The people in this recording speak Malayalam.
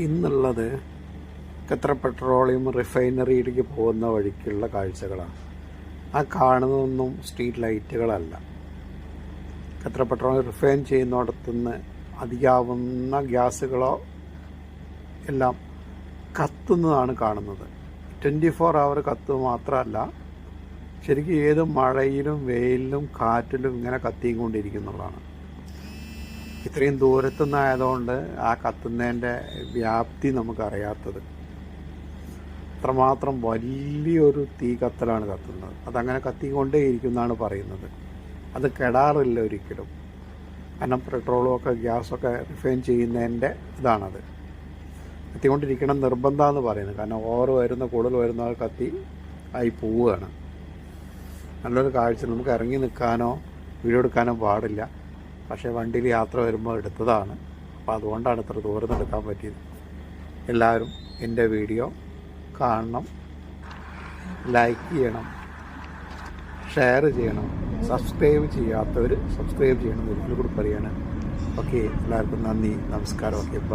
ഇന്നുള്ളത് ഖത്തർ പെട്രോളിയം റിഫൈനറിയിലേക്ക് പോകുന്ന വഴിക്കുള്ള കാഴ്ചകളാണ്. ആ കാണുന്നതൊന്നും സ്ട്രീറ്റ് ലൈറ്റുകളല്ല. ഖത്തർ പെട്രോളിയം റിഫൈൻ ചെയ്യുന്നിടത്തുനിന്ന് അധികമാവുന്ന ഗ്യാസുകളോ എല്ലാം കത്തുന്നതാണ് കാണുന്നത്. 24 hour കത്തുക മാത്രമല്ല, ശരിക്കും ഏത് മഴയിലും വെയിലിലും കാറ്റിലും ഇങ്ങനെ കത്തിയും കൊണ്ടിരിക്കുന്നുള്ളതാണ്. ഇത്രയും ദൂരത്തുനിന്നായതുകൊണ്ട് ആ കത്തുന്നതിൻ്റെ വ്യാപ്തി നമുക്കറിയാത്തത്. അത്രമാത്രം വലിയൊരു തീ കത്തലാണ് കത്തുന്നത്. അതങ്ങനെ കത്തിക്കൊണ്ടേയിരിക്കുമെന്നാണ് പറയുന്നത്. അത് കെടാറില്ല ഒരിക്കലും. കാരണം പെട്രോളും ഒക്കെ ഗ്യാസൊക്കെ റിഫൈൻ ചെയ്യുന്നതിൻ്റെ ഇതാണത്. കത്തിക്കൊണ്ടിരിക്കണം നിർബന്ധമെന്ന് പറയുന്നത്. കാരണം കൂടുതൽ വരുന്ന കത്തി ആയി പോവുകയാണ്. നല്ലൊരു കാഴ്ച. നമുക്ക് ഇറങ്ങി നിൽക്കാനോ വീഡിയോ എടുക്കാനോ പാടില്ല. പക്ഷേ വണ്ടിയിൽ യാത്ര വരുമ്പോൾ എടുത്തതാണ്. അപ്പോൾ അതുകൊണ്ടാണ് ഇത്ര ദൂരം എടുക്കാൻ പറ്റിയത്. എല്ലാവരും എൻ്റെ വീഡിയോ കാണണം, ലൈക്ക് ചെയ്യണം, ഷെയർ ചെയ്യണം, സബ്സ്ക്രൈബ് ചെയ്യാത്തവർ സബ്സ്ക്രൈബ് ചെയ്യണം എന്ന് ഒരിക്കലും കൂടി പറയുകയാണ്. ഓക്കെ, എല്ലാവർക്കും നന്ദി, നമസ്കാരം. Okay, by.